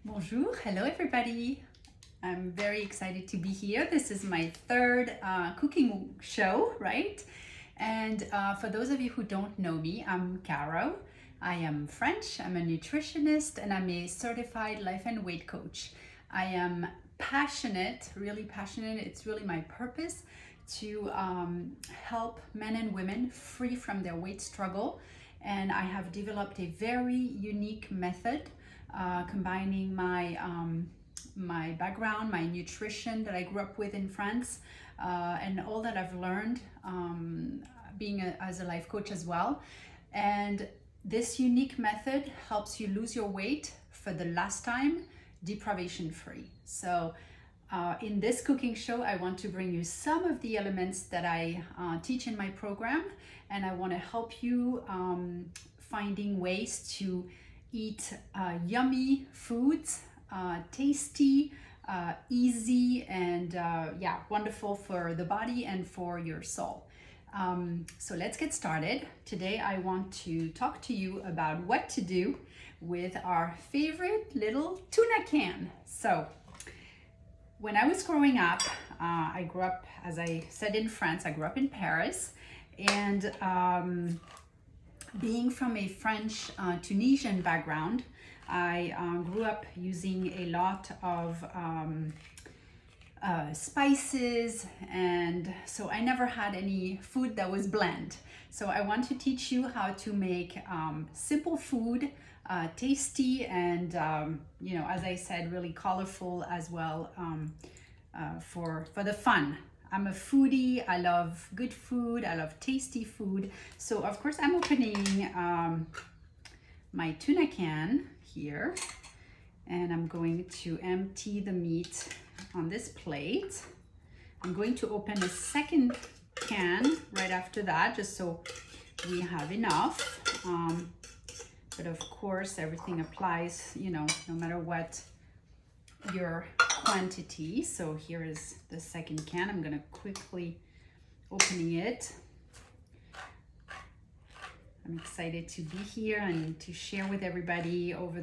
Bonjour, hello everybody. I'm very excited to be here. This is my third cooking show, right? And for those of you who don't know me, I'm Caro. I am French, I'm a nutritionist, and I'm a certified life and weight coach. I am passionate, really passionate. It's really my purpose to help men and women free from their weight struggle. And I have developed a very unique method combining my background, my nutrition that I grew up with in France, and all that I've learned being as a life coach as well. And this unique method helps you lose your weight for the last time, deprivation free. So in this cooking show, I want to bring you some of the elements that I teach in my program, and I want to help you finding ways to eat yummy foods, tasty, easy, and wonderful for the body and for your soul. So let's get started. Today I want to talk to you about what to do with our favorite little tuna can. So when I was growing up, I grew up, as I said, in France. I grew up in Paris, and being from a French Tunisian background, I grew up using a lot of spices, and so I never had any food that was bland. So I want to teach you how to make simple food, tasty, and as I said, really colorful as well, for the fun. I'm a foodie. I love good food. I love tasty food. So of course I'm opening my tuna can here, and I'm going to empty the meat on this plate. I'm going to open a second can right after that, just so we have enough. But of course everything applies, no matter what your quantity. So here is the second can. I'm gonna quickly opening it. I'm excited to be here and to share with everybody over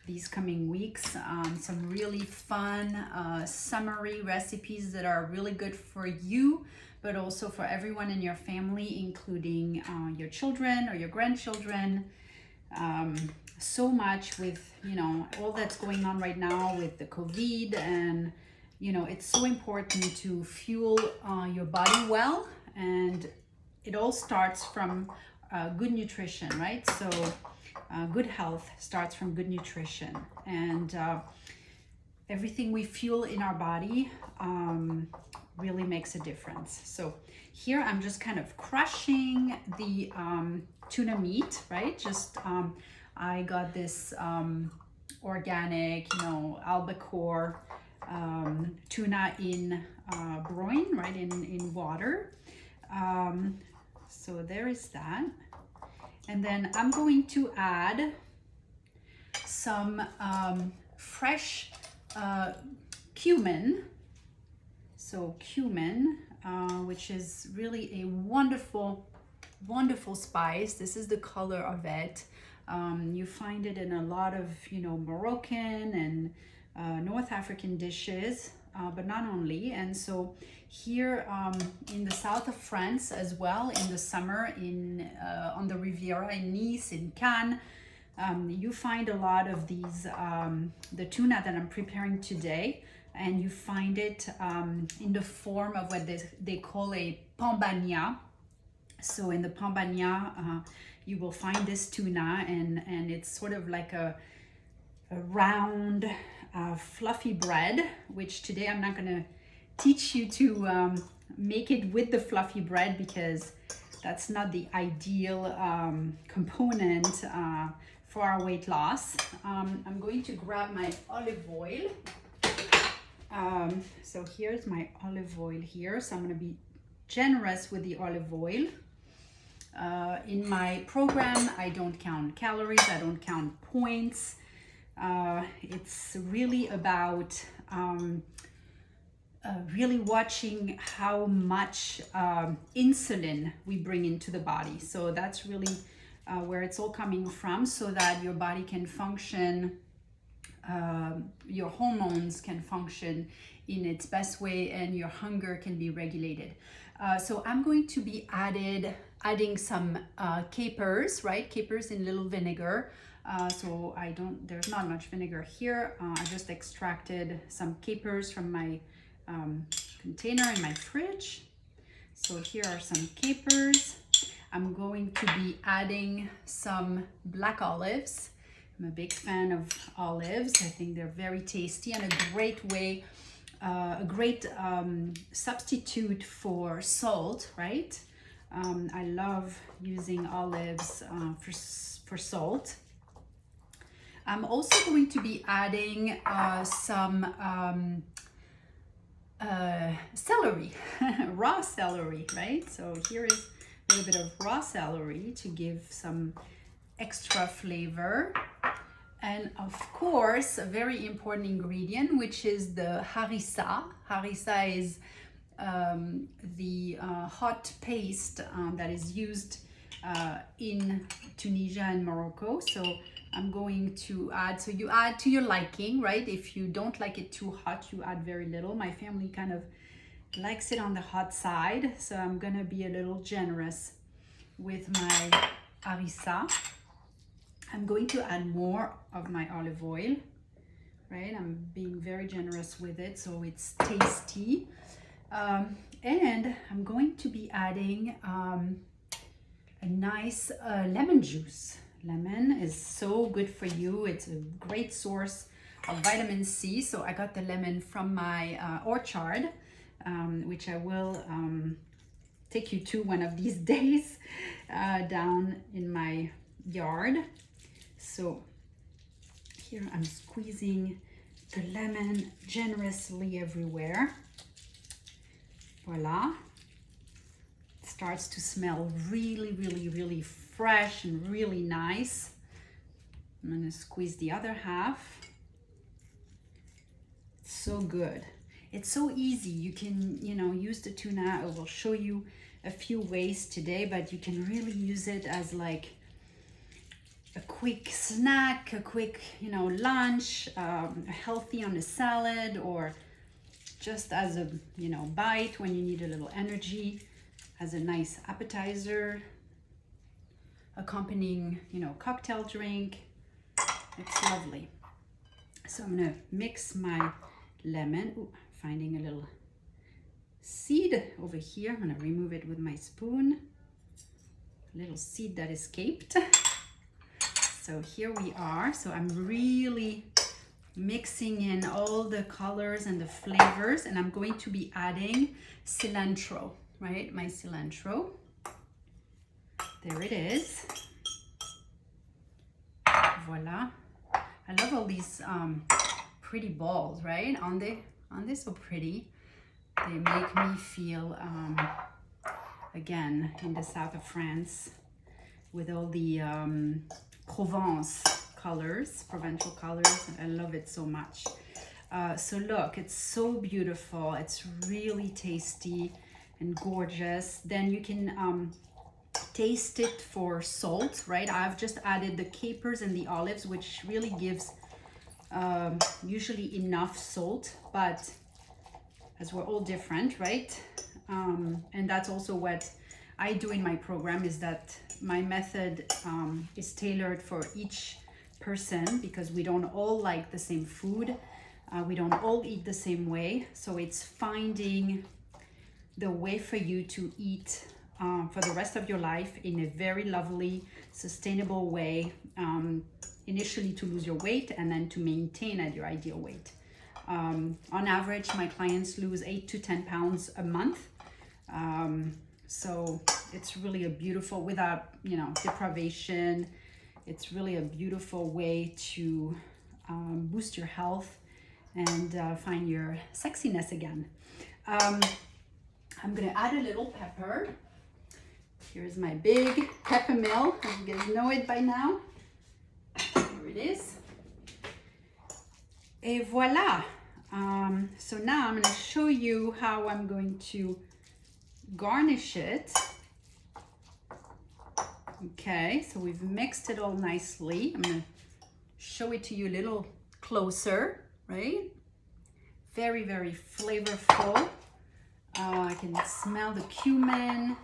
these coming weeks some really fun summery recipes that are really good for you, but also for everyone in your family, including your children or your grandchildren. So much with all that's going on right now with the COVID, and it's so important to fuel your body well, and it all starts from good nutrition, right? So good health starts from good nutrition, and everything we fuel in our body really makes a difference. So here I'm just kind of crushing the tuna meat, right? Just I got this organic, albacore tuna in brine, right, in water. So there is that. And then I'm going to add some fresh cumin. So cumin, which is really a wonderful spice. This is the color of it. You find it in a lot of Moroccan and North African dishes, but not only. And so here in the south of France as well, in the summer, on the Riviera, in Nice, in Cannes, you find a lot of these the tuna that I'm preparing today, and you find it in the form of what they call a Bagna. So in the Bagna, you will find this tuna, and it's sort of like a round, fluffy bread, which today I'm not going to teach you to make it with the fluffy bread, because that's not the ideal component for our weight loss. I'm going to grab my olive oil. So here's my olive oil here. So I'm going to be generous with the olive oil. In my program, I don't count calories, I don't count points. It's really about really watching how much insulin we bring into the body. So that's really where it's all coming from, so that your body can function your hormones can function in its best way and your hunger can be regulated. So I'm going to be adding some capers, right? Capers in little vinegar. So there's not much vinegar here. I just extracted some capers from my container in my fridge. So here are some capers. I'm going to be adding some black olives. I'm a big fan of olives. I think they're very tasty and a great way, a great substitute for salt, right? I love using olives for salt. I'm also going to be adding some celery, raw celery, right? So here is a little bit of raw celery to give some extra flavor. And of course, a very important ingredient, which is the harissa. Harissa is the hot paste that is used in Tunisia and Morocco. So I'm going to add, so you add to your liking, right? If you don't like it too hot, you add very little. My family kind of likes it on the hot side, so I'm gonna be a little generous with my harissa. I'm going to add more of my olive oil, right? I'm being very generous with it, so it's tasty. And I'm going to be adding a nice lemon juice. Lemon is so good for you. It's a great source of vitamin C. So I got the lemon from my orchard, which I will take you to one of these days down in my yard. So here I'm squeezing the lemon generously everywhere. Voila. It starts to smell really, really, really fresh and really nice. I'm gonna squeeze the other half. It's so good. It's so easy. You can, use the tuna. I will show you a few ways today, but you can really use it as like a quick snack, a quick, lunch, healthy on a salad, or just as a, bite when you need a little energy, as a nice appetizer, accompanying, cocktail drink. It's lovely. So I'm gonna mix my lemon. Ooh, finding a little seed over here. I'm gonna remove it with my spoon. A little seed that escaped. So here we are. So I'm really mixing in all the colors and the flavors, and I'm going to be adding cilantro, right? My cilantro. There it is. Voila. I love all these pretty balls, right? Aren't they so pretty? They make me feel, again, in the south of France with all the Provence colors, provincial colors. I love it so much. So look, it's so beautiful. It's really tasty and gorgeous. Then you can taste it for salt, right? I've just added the capers and the olives, which really gives usually enough salt, but as we're all different, right? And that's also what I do in my program, is that my method is tailored for each person, because we don't all like the same food. We don't all eat the same way. So it's finding the way for you to eat for the rest of your life in a very lovely, sustainable way, initially to lose your weight and then to maintain at your ideal weight. On average, my clients lose 8 to 10 pounds a month. So it's really a beautiful, without, deprivation, it's really a beautiful way to boost your health and find your sexiness again. I'm gonna add a little pepper. Here's my big pepper mill. You guys know it by now. Here it is. Et voila. So now I'm gonna show you how I'm going to garnish it. Okay, so we've mixed it all nicely. I'm gonna show it to you a little closer, right? Very, very flavorful. I can smell the cumin.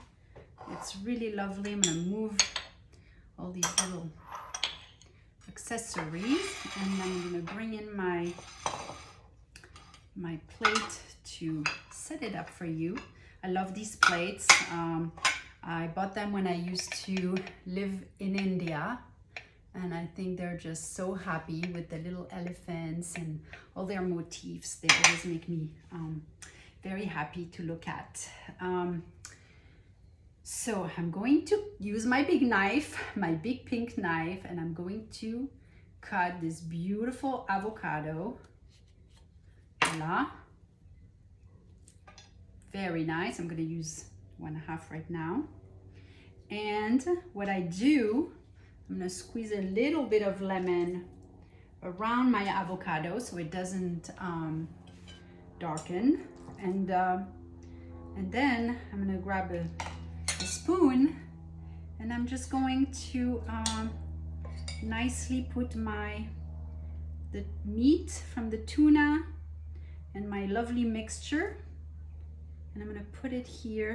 It's really lovely. I'm gonna move all these little accessories, and I'm gonna bring in my plate to set it up for you. I love these plates. I bought them when I used to live in India, and I think they're just so happy with the little elephants and all their motifs. They always make me very happy to look at. So I'm going to use my big knife, my big pink knife, and I'm going to cut this beautiful avocado. Voila. Very nice. I'm going to use 1/2 right now. And what I do, I'm going to squeeze a little bit of lemon around my avocado so it doesn't darken. And then I'm going to grab a spoon, and I'm just going to nicely put the meat from the tuna and my lovely mixture, and I'm going to put it here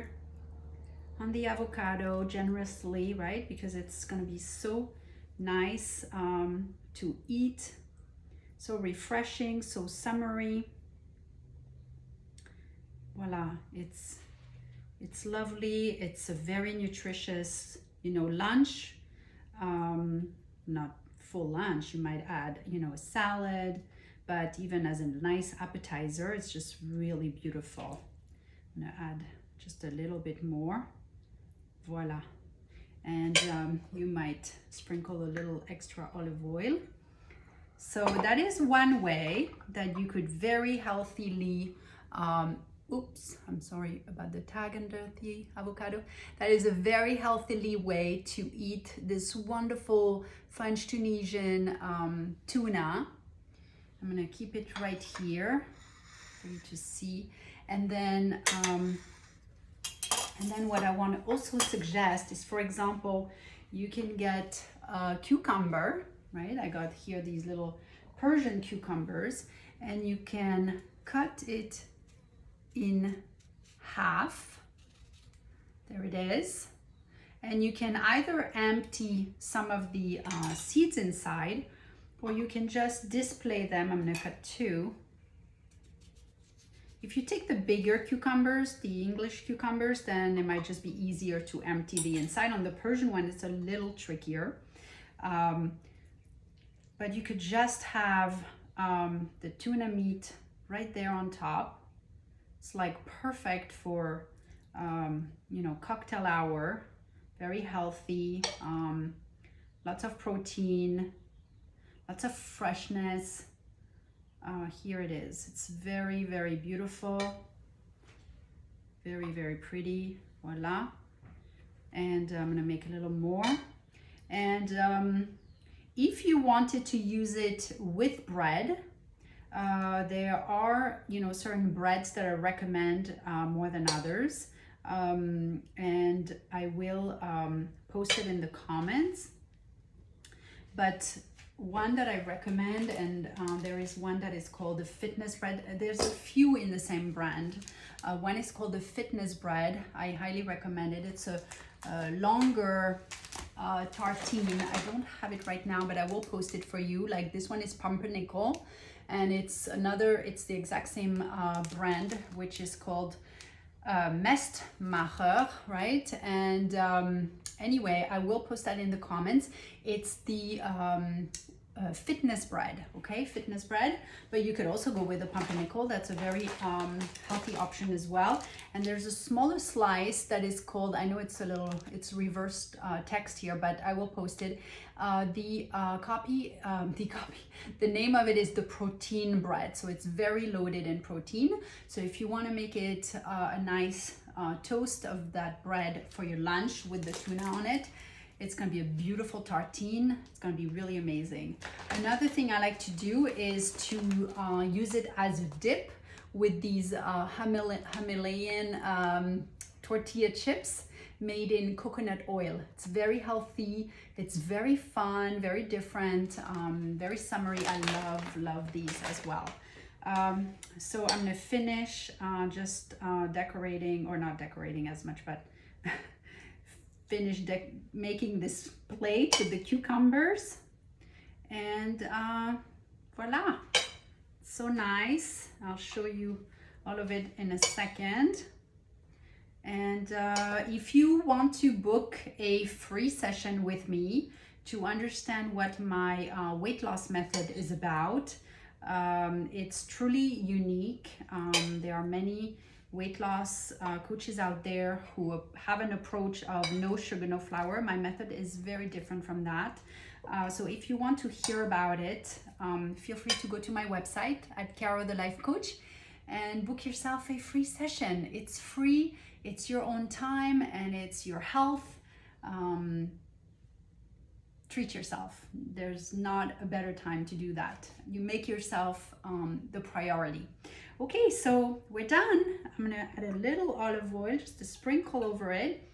on the avocado generously, right? Because it's going to be so nice to eat, so refreshing, so summery. Voila, it's lovely. It's a very nutritious, lunch. Not full lunch. You might add, a salad, but even as a nice appetizer, it's just really beautiful. I'm gonna add just a little bit more. Voila. And you might sprinkle a little extra olive oil. So that is one way that you could very healthily oops, I'm sorry about the tag under the avocado. That is a very healthily way to eat this wonderful French Tunisian tuna. I'm gonna keep it right here for you to see. And then what I want to also suggest is, for example, you can get a cucumber, right? I got here these little Persian cucumbers, and you can cut it in half. There it is. And you can either empty some of the seeds inside, or you can just display them. I'm going to cut 2. If you take the bigger cucumbers, the English cucumbers, then it might just be easier to empty the inside. On the Persian one, it's a little trickier. But you could just have the tuna meat right there on top. It's like perfect for, cocktail hour. Very healthy, lots of protein, lots of freshness. Here it is. It's very, very beautiful. Very, very pretty. Voila. And I'm gonna make a little more. And if you wanted to use it with bread, there are, certain breads that I recommend more than others. And I will post it in the comments. But one that I recommend, and there is one that is called the fitness bread. There's a few in the same brand. One is called the fitness bread. I highly recommend it. It's a longer tartine. I don't have it right now, but I will post it for you. Like this one is pumpernickel, and it's the exact same brand, which is called Mestmacher, right? And anyway, I will post that in the comments. It's the fitness bread, okay? Fitness bread, but you could also go with the pumpernickel. That's a very healthy option as well. And there's a smaller slice that is called, I know it's reversed text here, but I will post it. The name of it is the protein bread. So it's very loaded in protein. So if you want to make it a nice toast of that bread for your lunch with the tuna on it, it's going to be a beautiful tartine. It's going to be really amazing. Another thing I like to do is to use it as a dip with these Himalayan tortilla chips. made in coconut oil. It's very healthy, it's very fun, very different, very summery. I love these as well. So I'm gonna finish just decorating, or not decorating as much, but finish making this plate with the cucumbers. And voila, so nice. I'll show you all of it in a second. And if you want to book a free session with me to understand what my weight loss method is about, it's truly unique. There are many weight loss coaches out there who have an approach of no sugar, no flour. My method is very different from that. So if you want to hear about it, feel free to go to my website at Caro the Life Coach and book yourself a free session. It's free, it's your own time, and it's your health. Treat yourself. There's not a better time to do that. You make yourself the priority. Okay, so we're done. I'm gonna add a little olive oil, just a sprinkle over it,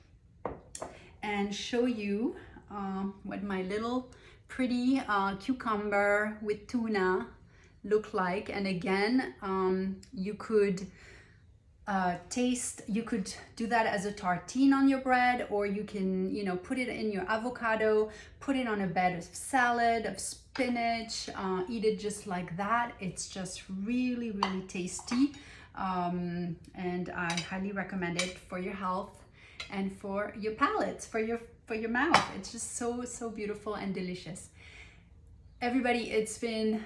and show you what my little pretty cucumber with tuna look like. And again, you could you could do that as a tartine on your bread, or you can, you know, put it in your avocado, put it on a bed of salad, of spinach, eat it just like that. It's just really tasty, and I highly recommend it for your health and for your palate, for your mouth. It's just so beautiful and delicious. Everybody, it's been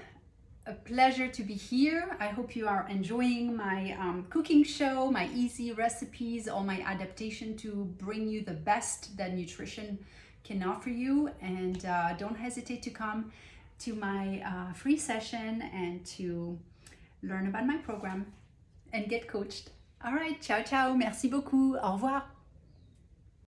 a pleasure to be here. I hope you are enjoying my cooking show, my easy recipes, all my adaptation to bring you the best that nutrition can offer you. And don't hesitate to come to my free session and to learn about my program and get coached. All right, ciao, ciao. Merci beaucoup. Au revoir.